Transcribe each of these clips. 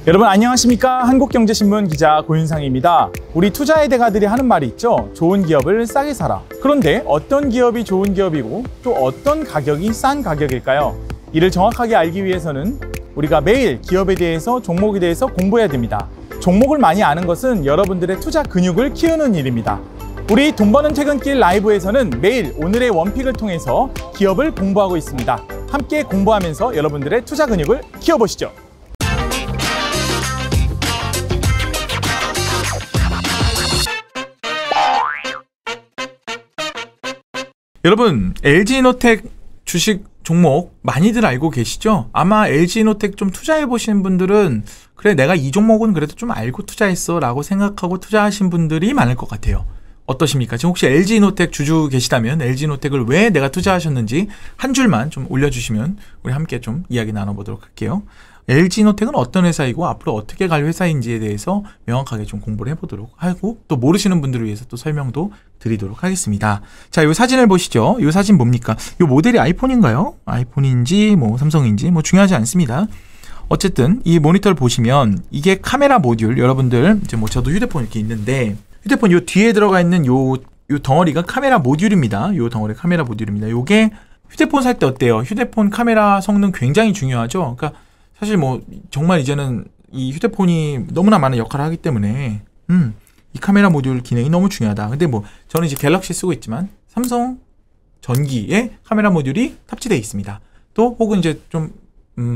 여러분 안녕하십니까? 한국경제신문 기자 고윤상입니다. 우리 투자의 대가들이 하는 말이 있죠. 좋은 기업을 싸게 사라. 그런데 어떤 기업이 좋은 기업이고 또 어떤 가격이 싼 가격일까요? 이를 정확하게 알기 위해서는 우리가 매일 기업에 대해서 종목에 대해서 공부해야 됩니다. 종목을 많이 아는 것은 여러분들의 투자 근육을 키우는 일입니다. 우리 돈 버는 퇴근길 라이브에서는 매일 오늘의 원픽을 통해서 기업을 공부하고 있습니다. 함께 공부하면서 여러분들의 투자 근육을 키워보시죠. 여러분, LG이노텍 주식 종목 많이들 알고 계시죠? 아마 LG이노텍 좀 투자해 보시는 분들은 그래 내가 이 종목은 그래도 좀 알고 투자했어 라고 생각하고 투자하신 분들이 많을 것 같아요. 어떠십니까? 지금 혹시 LG이노텍 주주 계시다면 LG이노텍을 왜 내가 투자하셨는지 한 줄만 좀 올려주시면 우리 함께 좀 이야기 나눠보도록 할게요. LG이노텍은 어떤 회사이고 앞으로 어떻게 갈 회사인지에 대해서 명확하게 좀 공부를 해보도록 하고 또 모르시는 분들을 위해서 또 설명도 드리도록 하겠습니다. 자, 이 사진을 보시죠. 이 사진 뭡니까? 이 모델이 아이폰인가요? 아이폰인지 뭐 삼성인지 뭐 중요하지 않습니다. 어쨌든 이 모니터를 보시면 이게 카메라 모듈, 여러분들 이제 뭐 저도 휴대폰 이렇게 있는데 휴대폰 요 뒤에 들어가 있는 요 덩어리가 카메라 모듈입니다. 요 덩어리 카메라 모듈입니다. 요게 휴대폰 살 때 어때요? 휴대폰 카메라 성능 굉장히 중요하죠. 그러니까 사실 뭐 정말 이제는 이 휴대폰이 너무나 많은 역할을 하기 때문에 이 카메라 모듈 기능이 너무 중요하다. 근데 뭐 저는 이제 갤럭시 쓰고 있지만 삼성 전기에 카메라 모듈이 탑재되어 있습니다. 또 혹은 이제 좀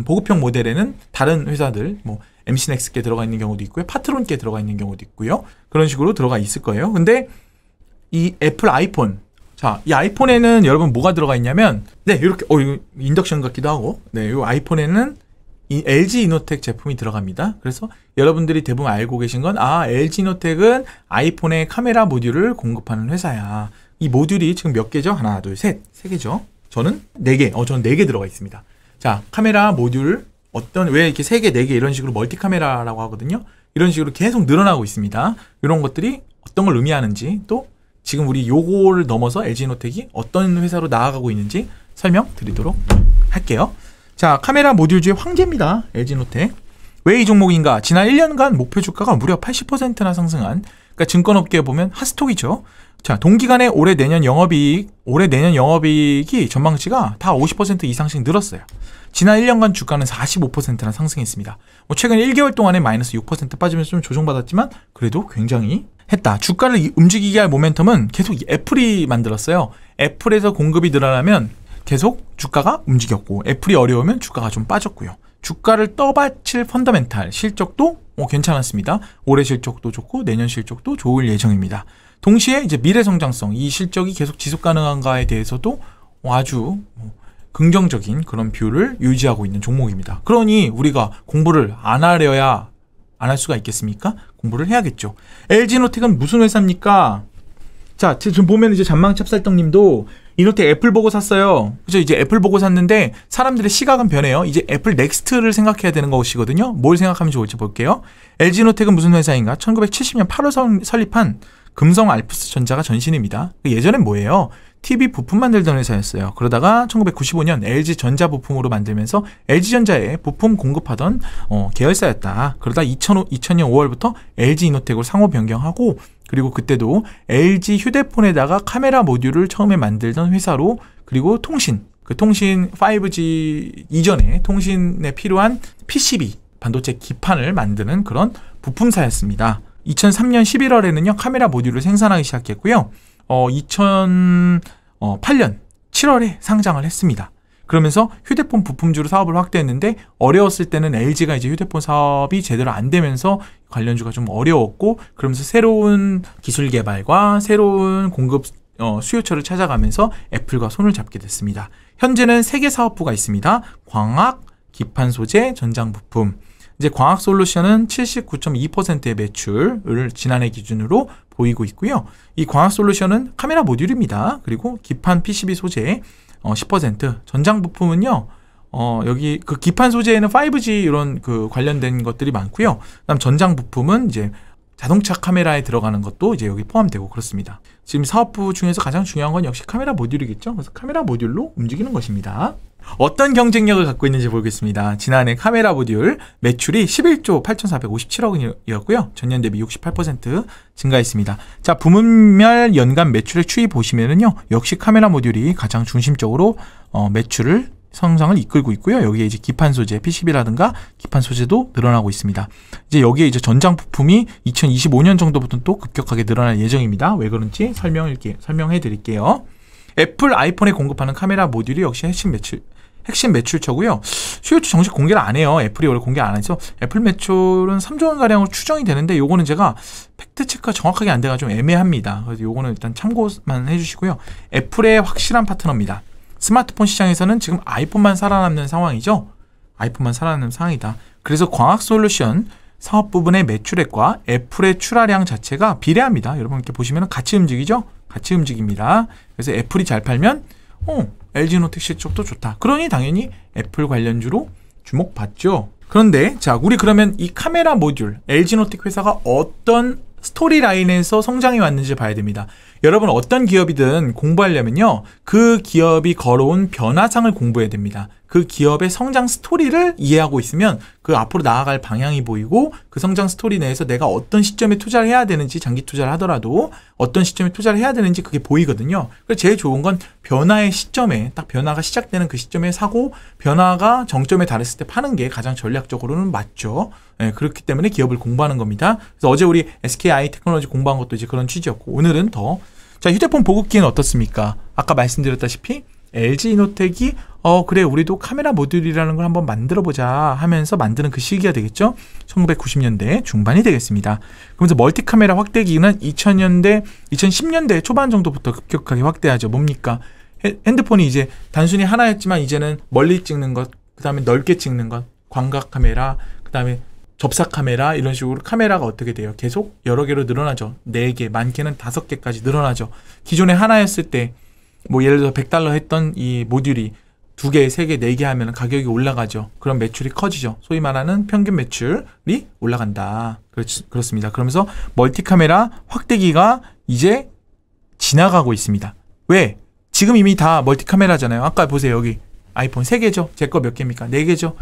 보급형 모델에는 다른 회사들 뭐 MC넥스께 들어가 있는 경우도 있고요. 파트론께 들어가 있는 경우도 있고요. 그런 식으로 들어가 있을 거예요. 근데 이 애플 아이폰, 자, 이 아이폰에는 여러분 뭐가 들어가 있냐면 네, 이렇게 이거 인덕션 같기도 하고 네, 이 아이폰에는 이 LG이노텍 제품이 들어갑니다. 그래서 여러분들이 대부분 알고 계신 건 LG이노텍은 아이폰의 카메라 모듈을 공급하는 회사야. 이 모듈이 지금 몇 개죠? 하나, 둘, 셋. 세 개죠. 저는 4개. 저는 4개 들어가 있습니다. 자, 카메라 모듈 왜 이렇게 3개, 4개 이런 식으로 멀티 카메라라고 하거든요. 이런 식으로 계속 늘어나고 있습니다. 이런 것들이 어떤 걸 의미하는지 또 지금 우리 요거를 넘어서 LG이노텍이 어떤 회사로 나아가고 있는지 설명드리도록 할게요. 자, 카메라 모듈주의 황제입니다. LG이노텍. 왜 이 종목인가? 지난 1년간 목표 주가가 무려 80%나 상승한, 그러니까 증권업계에 보면 핫스톡이죠. 자, 동기간에 올해 내년 영업이익이 전망치가 다 50% 이상씩 늘었어요. 지난 1년간 주가는 45%나 상승했습니다. 뭐 최근 1개월 동안에 마이너스 6% 빠지면서 좀 조정받았지만 그래도 굉장히 했다. 주가를 움직이게 할 모멘텀은 계속 애플이 만들었어요. 애플에서 공급이 늘어나면 계속 주가가 움직였고 애플이 어려우면 주가가 좀 빠졌고요. 주가를 떠받칠 펀더멘탈 실적도 괜찮았습니다. 올해 실적도 좋고 내년 실적도 좋을 예정입니다. 동시에 이제 미래 성장성, 이 실적이 계속 지속 가능한가에 대해서도 아주 긍정적인 그런 뷰를 유지하고 있는 종목입니다. 그러니 우리가 공부를 안 하려야 안 할 수가 있겠습니까? 공부를 해야겠죠. LG이노텍은 무슨 회사입니까? 자, 지금 보면 이제 잔망찹쌀떡님도 이노텍 애플 보고 샀어요. 그죠? 이제 애플 보고 샀는데 사람들의 시각은 변해요. 이제 애플 넥스트를 생각해야 되는 것이거든요. 뭘 생각하면 좋을지 볼게요. LG이노텍은 무슨 회사인가? 1970년 8월 설립한 금성 알프스 전자가 전신입니다. 예전엔 뭐예요? TV 부품 만들던 회사였어요. 그러다가 1995년 LG전자 부품으로 만들면서 LG전자에 부품 공급하던 계열사였다. 그러다 2000년 5월부터 LG이노텍으로 상호 변경하고 그리고 그때도 LG 휴대폰에다가 카메라 모듈을 처음에 만들던 회사로 그리고 통신 5G 이전에 통신에 필요한 PCB 반도체 기판을 만드는 그런 부품사였습니다. 2003년 11월에는요 카메라 모듈을 생산하기 시작했고요. 2008년 7월에 상장을 했습니다. 그러면서 휴대폰 부품주로 사업을 확대했는데 어려웠을 때는 LG가 이제 휴대폰 사업이 제대로 안 되면서 관련주가 좀 어려웠고 그러면서 새로운 기술 개발과 새로운 공급 수요처를 찾아가면서 애플과 손을 잡게 됐습니다. 현재는 3개 사업부가 있습니다. 광학, 기판 소재, 전장 부품. 이제 광학 솔루션은 79.2%의 매출을 지난해 기준으로 보이고 있고요. 이 광학 솔루션은 카메라 모듈입니다. 그리고 기판 PCB 소재 10%, 전장 부품은요. 여기 그 기판 소재에는 5G 이런 그 관련된 것들이 많고요. 그다음 전장 부품은 이제 자동차 카메라에 들어가는 것도 이제 여기 포함되고 그렇습니다. 지금 사업부 중에서 가장 중요한 건 역시 카메라 모듈이겠죠. 그래서 카메라 모듈로 움직이는 것입니다. 어떤 경쟁력을 갖고 있는지 보겠습니다. 지난해 카메라 모듈 매출이 11조 8,457억이었고요. 전년 대비 68% 증가했습니다. 자, 부문별 연간 매출의 추이 보시면은요. 역시 카메라 모듈이 가장 중심적으로 매출을 성장을 이끌고 있고요. 여기에 이제 기판 소재, PCB라든가 기판 소재도 늘어나고 있습니다. 이제 여기에 이제 전장 부품이 2025년 정도부터는 또 급격하게 늘어날 예정입니다. 왜 그런지 설명해 드릴게요. 애플 아이폰에 공급하는 카메라 모듈이 역시 핵심 매출처고요. 수요처 정식 공개를 안 해요. 애플이 원래 공개 안 해서 애플 매출은 3조 원가량으로 추정이 되는데 요거는 제가 팩트체크가 정확하게 안 돼가 좀 애매합니다. 그래서 요거는 일단 참고만 해주시고요. 애플의 확실한 파트너입니다. 스마트폰 시장에서는 지금 아이폰만 살아남는 상황이죠. 아이폰만 살아남는 상황이다. 그래서 광학솔루션 사업 부분의 매출액과 애플의 출하량 자체가 비례합니다. 여러분 이렇게 보시면 같이 움직이죠? 같이 움직입니다. 그래서 애플이 잘 팔면 LG노텍 실적도 좋다. 그러니 당연히 애플 관련주로 주목받죠. 그런데 자, 우리 그러면 이 카메라 모듈 LG노텍 회사가 어떤 스토리라인에서 성장해 왔는지 봐야 됩니다. 여러분 어떤 기업이든 공부하려면요. 그 기업이 걸어온 변화상을 공부해야 됩니다. 그 기업의 성장 스토리를 이해하고 있으면 그 앞으로 나아갈 방향이 보이고 그 성장 스토리 내에서 내가 어떤 시점에 투자를 해야 되는지 장기 투자를 하더라도 어떤 시점에 투자를 해야 되는지 그게 보이거든요. 그래서 제일 좋은 건 변화의 시점에 딱 변화가 시작되는 그 시점에 사고 변화가 정점에 달했을 때 파는 게 가장 전략적으로는 맞죠. 네, 그렇기 때문에 기업을 공부하는 겁니다. 그래서 어제 우리 SKI 테크놀로지 공부한 것도 이제 그런 취지였고 오늘은 더 자, 휴대폰 보급기는 어떻습니까? 아까 말씀드렸다시피 LG노텍이 그래 우리도 카메라 모듈이라는 걸 한번 만들어보자 하면서 만드는 그 시기가 되겠죠. 1990년대 중반이 되겠습니다. 그러면서 멀티 카메라 확대 기기는 2010년대 초반 정도부터 급격하게 확대하죠. 뭡니까? 핸드폰이 이제 단순히 하나였지만 이제는 멀리 찍는 것, 그 다음에 넓게 찍는 것, 광각 카메라, 그 다음에 접사 카메라 이런 식으로 카메라가 어떻게 돼요? 계속 여러 개로 늘어나죠. 4개, 많게는 5개까지 늘어나죠. 기존에 하나였을 때 뭐 예를 들어 $100 했던 이 모듈이 2개, 3개, 4개 하면 가격이 올라가죠. 그럼 매출이 커지죠. 소위 말하는 평균 매출이 올라간다. 그렇습니다. 그러면서 멀티 카메라 확대기가 이제 지나가고 있습니다. 왜? 지금 이미 다 멀티 카메라잖아요. 아까 보세요. 여기 아이폰 3개죠. 제 거 몇 개입니까? 4개죠.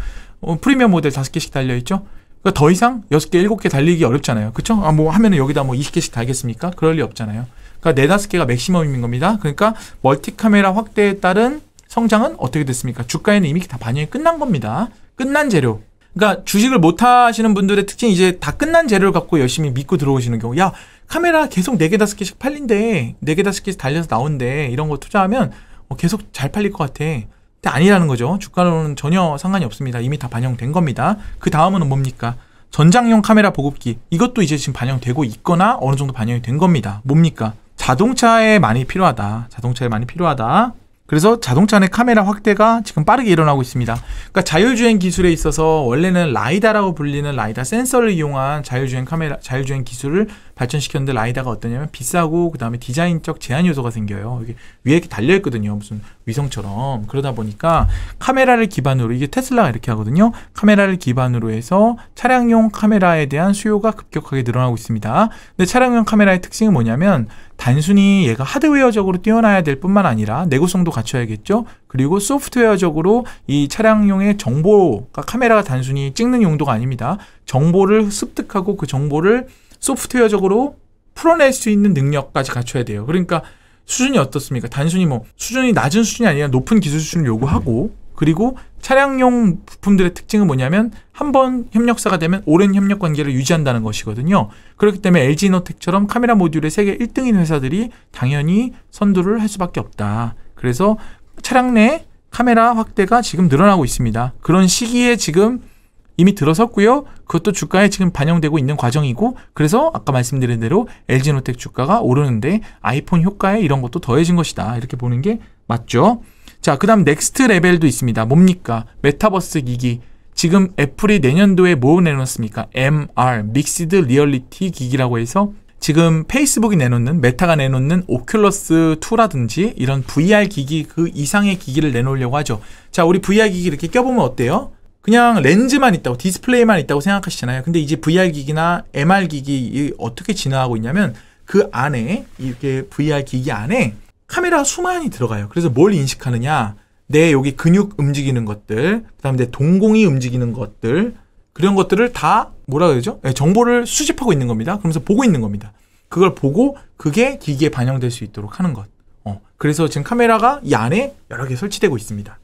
프리미엄 모델 5개씩 달려있죠. 그러니까 더 이상 6개, 7개 달리기 어렵잖아요. 그쵸? 뭐 하면은 여기다 뭐 20개씩 달겠습니까? 그럴 리 없잖아요. 그러니까 4-5개가 맥시멈인 겁니다. 그러니까 멀티 카메라 확대에 따른 성장은 어떻게 됐습니까? 주가에는 이미 다 반영이 끝난 겁니다. 끝난 재료. 그러니까 주식을 못 하시는 분들의 특징이 이제 다 끝난 재료를 갖고 열심히 믿고 들어오시는 경우. 야, 카메라 계속 4개, 5개씩 팔린대. 4개, 5개씩 달려서 나온대. 이런 거 투자하면 계속 잘 팔릴 것 같아. 근데 아니라는 거죠. 주가로는 전혀 상관이 없습니다. 이미 다 반영된 겁니다. 그 다음은 뭡니까? 전장용 카메라 보급기. 이것도 이제 지금 반영되고 있거나 어느 정도 반영이 된 겁니다. 뭡니까? 자동차에 많이 필요하다. 자동차에 많이 필요하다. 그래서 자동차 내 카메라 확대가 지금 빠르게 일어나고 있습니다. 그러니까 자율주행 기술에 있어서 원래는 라이다라고 불리는 라이다 센서를 이용한 자율주행 기술을 발전시켰는데 라이다가 어떠냐면 비싸고 그 다음에 디자인적 제한 요소가 생겨요. 여기 위에 이렇게 달려있거든요. 무슨 위성처럼. 그러다 보니까 카메라를 기반으로 이게 테슬라가 이렇게 하거든요. 카메라를 기반으로 해서 차량용 카메라에 대한 수요가 급격하게 늘어나고 있습니다. 근데 차량용 카메라의 특징은 뭐냐면 단순히 얘가 하드웨어적으로 뛰어나야 될 뿐만 아니라 내구성도 갖춰야겠죠. 그리고 소프트웨어적으로 이 차량용의 정보가 카메라가 단순히 찍는 용도가 아닙니다. 정보를 습득하고 그 정보를 소프트웨어적으로 풀어낼 수 있는 능력까지 갖춰야 돼요. 그러니까 수준이 어떻습니까? 단순히 뭐 수준이 낮은 수준이 아니라 높은 기술 수준을 요구하고 그리고 차량용 부품들의 특징은 뭐냐면 한번 협력사가 되면 오랜 협력 관계를 유지한다는 것이거든요. 그렇기 때문에 LG노텍처럼 카메라 모듈의 세계 1등인 회사들이 당연히 선두를 할 수밖에 없다. 그래서 차량 내 카메라 확대가 지금 늘어나고 있습니다. 그런 시기에 지금 이미 들어섰고요. 그것도 주가에 지금 반영되고 있는 과정이고 그래서 아까 말씀드린 대로 LG노텍 주가가 오르는데 아이폰 효과에 이런 것도 더해진 것이다. 이렇게 보는 게 맞죠. 자, 그 다음 넥스트 레벨도 있습니다. 뭡니까? 메타버스 기기. 지금 애플이 내년도에 뭐 내놓습니까? MR, 믹스드 리얼리티 기기라고 해서 지금 페이스북이 내놓는, 메타가 내놓는 오큘러스 2라든지 이런 VR 기기 그 이상의 기기를 내놓으려고 하죠. 자, 우리 VR 기기 이렇게 껴보면 어때요? 그냥 렌즈만 있다고, 디스플레이만 있다고 생각하시잖아요. 근데 이제 VR 기기나 MR 기기 어떻게 진화하고 있냐면 그 안에, 이렇게 VR 기기 안에 카메라 수만이 들어가요. 그래서 뭘 인식하느냐, 내 여기 근육 움직이는 것들, 그 다음에 내 동공이 움직이는 것들, 그런 것들을 다 뭐라 그러죠? 네, 정보를 수집하고 있는 겁니다. 그러면서 보고 있는 겁니다. 그걸 보고 그게 기기에 반영될 수 있도록 하는 것. 그래서 지금 카메라가 이 안에 여러 개 설치되고 있습니다.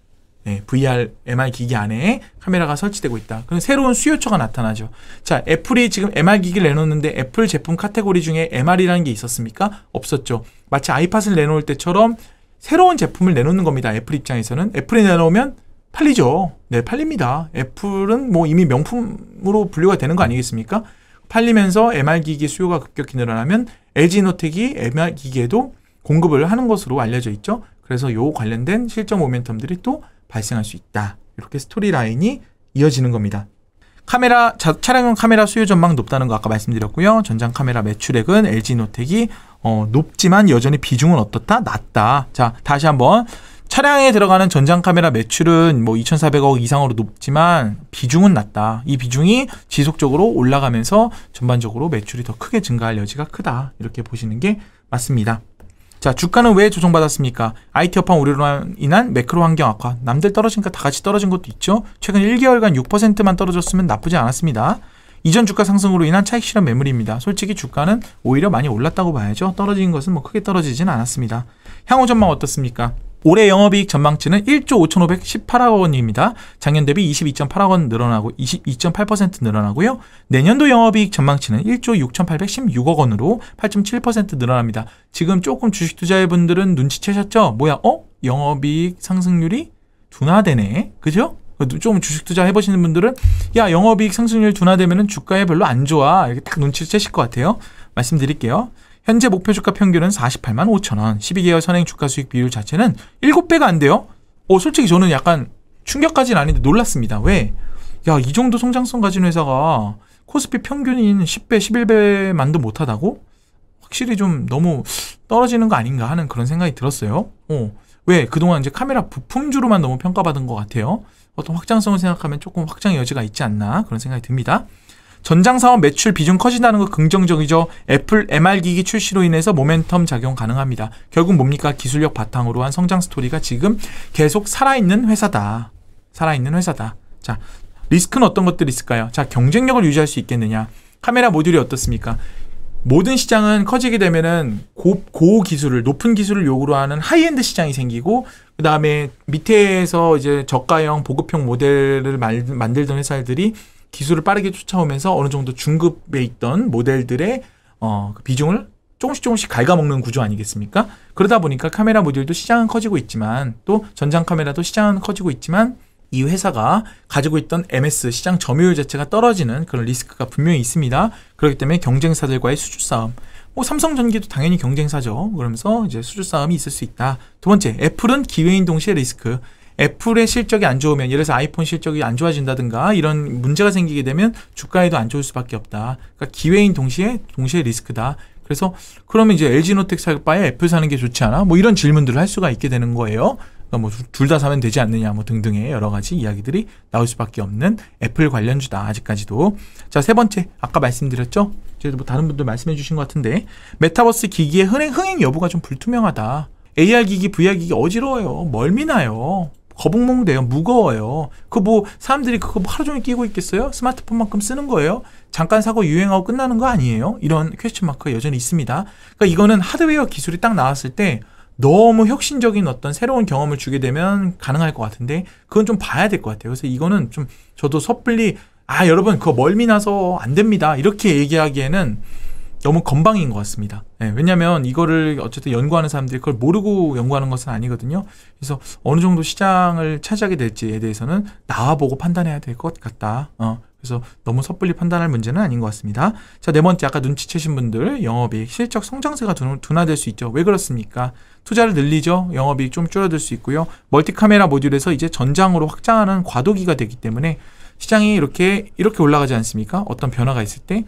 네, VR, MR 기기 안에 카메라가 설치되고 있다. 그럼 새로운 수요처가 나타나죠. 자, 애플이 지금 MR 기기를 내놓는데 애플 제품 카테고리 중에 MR이라는 게 있었습니까? 없었죠. 마치 아이팟을 내놓을 때처럼 새로운 제품을 내놓는 겁니다. 애플 입장에서는. 애플이 내놓으면 팔리죠. 네, 팔립니다. 애플은 뭐 이미 명품으로 분류가 되는 거 아니겠습니까? 팔리면서 MR 기기 수요가 급격히 늘어나면 LG노텍이 MR 기기에도 공급을 하는 것으로 알려져 있죠. 그래서 요 관련된 실적 모멘텀들이 또 발생할 수 있다. 이렇게 스토리 라인이 이어지는 겁니다. 차량용 카메라 수요 전망 높다는 거 아까 말씀드렸고요. 전장 카메라 매출액은 LG노텍이 높지만 여전히 비중은 어떻다? 낮다. 자, 다시 한번. 차량에 들어가는 전장 카메라 매출은 뭐 2,400억 이상으로 높지만 비중은 낮다. 이 비중이 지속적으로 올라가면서 전반적으로 매출이 더 크게 증가할 여지가 크다. 이렇게 보시는 게 맞습니다. 자, 주가는 왜 조정받았습니까? IT 업황 우려로 인한 매크로 환경 악화. 남들 떨어지니까 다 같이 떨어진 것도 있죠. 최근 1개월간 6%만 떨어졌으면 나쁘지 않았습니다. 이전 주가 상승으로 인한 차익 실현 매물입니다. 솔직히 주가는 오히려 많이 올랐다고 봐야죠. 떨어진 것은 뭐 크게 떨어지진 않았습니다. 향후 전망 어떻습니까? 올해 영업이익 전망치는 1조 5,518억 원입니다. 작년 대비 22.8억 원 늘어나고 22.8% 늘어나고요. 내년도 영업이익 전망치는 1조 6,816억 원으로 8.7% 늘어납니다. 지금 조금 주식 투자자분들은 눈치채셨죠? 뭐야? 영업이익 상승률이 둔화되네. 그죠? 좀 주식 투자 해보시는 분들은 야, 영업이익 상승률 둔화되면 주가에 별로 안 좋아. 이렇게 딱 눈치를 채실 것 같아요. 말씀드릴게요. 현재 목표 주가 평균은 48만 5천 원. 12개월 선행 주가 수익 비율 자체는 7배가 안 돼요. 솔직히 저는 약간 충격까지는 아닌데 놀랐습니다. 왜? 야, 이 정도 성장성 가진 회사가 코스피 평균인 10배, 11배만도 못하다고? 확실히 좀 너무 떨어지는 거 아닌가 하는 그런 생각이 들었어요. 왜? 그동안 이제 카메라 부품주로만 너무 평가받은 것 같아요. 어떤 확장성을 생각하면 조금 확장 여지가 있지 않나 그런 생각이 듭니다. 전장 사업 매출 비중 커진다는 거 긍정적이죠. 애플 MR 기기 출시로 인해서 모멘텀 작용 가능합니다. 결국 뭡니까? 기술력 바탕으로 한 성장 스토리가 지금 계속 살아있는 회사다. 살아있는 회사다. 자, 리스크는 어떤 것들이 있을까요? 자, 경쟁력을 유지할 수 있겠느냐? 카메라 모듈이 어떻습니까? 모든 시장은 커지게 되면은 고기술을, 높은 기술을 요구로 하는 하이엔드 시장이 생기고, 그 다음에 밑에서 이제 저가형, 보급형 모델을 만들던 회사들이 기술을 빠르게 쫓아오면서 어느 정도 중급에 있던 모델들의 그 비중을 조금씩 갉아먹는 구조 아니겠습니까? 그러다 보니까 카메라 모듈도 시장은 커지고 있지만, 또 전장 카메라도 시장은 커지고 있지만, 이 회사가 가지고 있던 MS 시장 점유율 자체가 떨어지는 그런 리스크가 분명히 있습니다. 그렇기 때문에 경쟁사들과의 수주 싸움. 삼성전기도 당연히 경쟁사죠. 그러면서 이제 수주 싸움이 있을 수 있다. 두 번째, 애플은 기회인 동시에 리스크. 애플의 실적이 안 좋으면, 예를 들어서 아이폰 실적이 안 좋아진다든가 이런 문제가 생기게 되면 주가에도 안 좋을 수밖에 없다. 그러니까 기회인 동시에 리스크다. 그래서 그러면 이제 LG노텍 살 바에 애플 사는 게 좋지 않아? 뭐 이런 질문들을 할 수가 있게 되는 거예요. 그러니까 뭐 둘 다 사면 되지 않느냐 뭐 등등의 여러 가지 이야기들이 나올 수밖에 없는 애플 관련주다. 아직까지도. 자, 세 번째, 아까 말씀드렸죠? 이제 뭐 다른 분들 말씀해 주신 것 같은데, 메타버스 기기의 흥행 여부가 좀 불투명하다. AR 기기, VR 기기 어지러워요. 멀미나요. 거북목돼요. 무거워요. 사람들이 그거 하루 종일 끼고 있겠어요? 스마트폰만큼 쓰는 거예요? 잠깐 사고 유행하고 끝나는 거 아니에요? 이런 퀘스천 마크가 여전히 있습니다. 그러니까 이거는 하드웨어 기술이 딱 나왔을 때 너무 혁신적인 어떤 새로운 경험을 주게 되면 가능할 것 같은데, 그건 좀 봐야 될 것 같아요. 그래서 이거는 좀 저도 섣불리 여러분 그거 멀미나서 안 됩니다. 이렇게 얘기하기에는 너무 건방인 것 같습니다. 네, 왜냐하면 이거를 어쨌든 연구하는 사람들이 그걸 모르고 연구하는 것은 아니거든요. 그래서 어느 정도 시장을 차지하게 될지에 대해서는 나와보고 판단해야 될 것 같다. 그래서 너무 섣불리 판단할 문제는 아닌 것 같습니다. 자, 네 번째, 아까 눈치채신 분들, 영업이익, 실적 성장세가 둔화될 수 있죠. 왜 그렇습니까? 투자를 늘리죠. 영업이익 좀 줄어들 수 있고요. 멀티카메라 모듈에서 이제 전장으로 확장하는 과도기가 되기 때문에 시장이 이렇게 올라가지 않습니까? 어떤 변화가 있을 때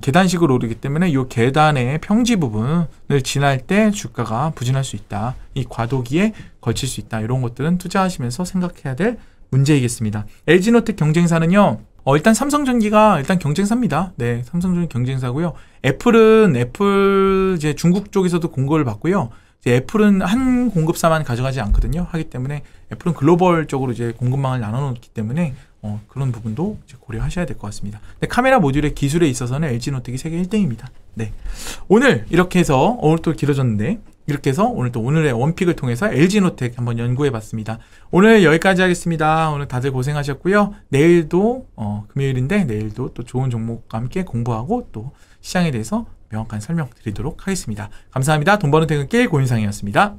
계단식으로 오르기 때문에 이 계단의 평지 부분을 지날 때 주가가 부진할 수 있다. 이 과도기에 걸칠 수 있다. 이런 것들은 투자하시면서 생각해야 될 문제이겠습니다. LG노텍 경쟁사는요. 일단 삼성전기가 일단 경쟁사입니다. 네, 삼성전기 경쟁사고요. 애플은 이제 중국 쪽에서도 공급을 받고요. 이제 애플은 한 공급사만 가져가지 않거든요. 하기 때문에 애플은 글로벌적으로 이제 공급망을 나눠놓기 때문에 그런 부분도 이제 고려하셔야 될 것 같습니다. 근데 카메라 모듈의 기술에 있어서는 LG노텍이 세계 1등입니다. 네, 오늘 이렇게 해서 오늘 또 길어졌는데 이렇게 해서 오늘 또 오늘의 원픽을 통해서 LG노텍 한번 연구해봤습니다. 오늘 여기까지 하겠습니다. 오늘 다들 고생하셨고요. 내일도 금요일인데 내일도 또 좋은 종목과 함께 공부하고 또 시장에 대해서 명확한 설명 드리도록 하겠습니다. 감사합니다. 돈 버는 퇴근길 고윤상이었습니다.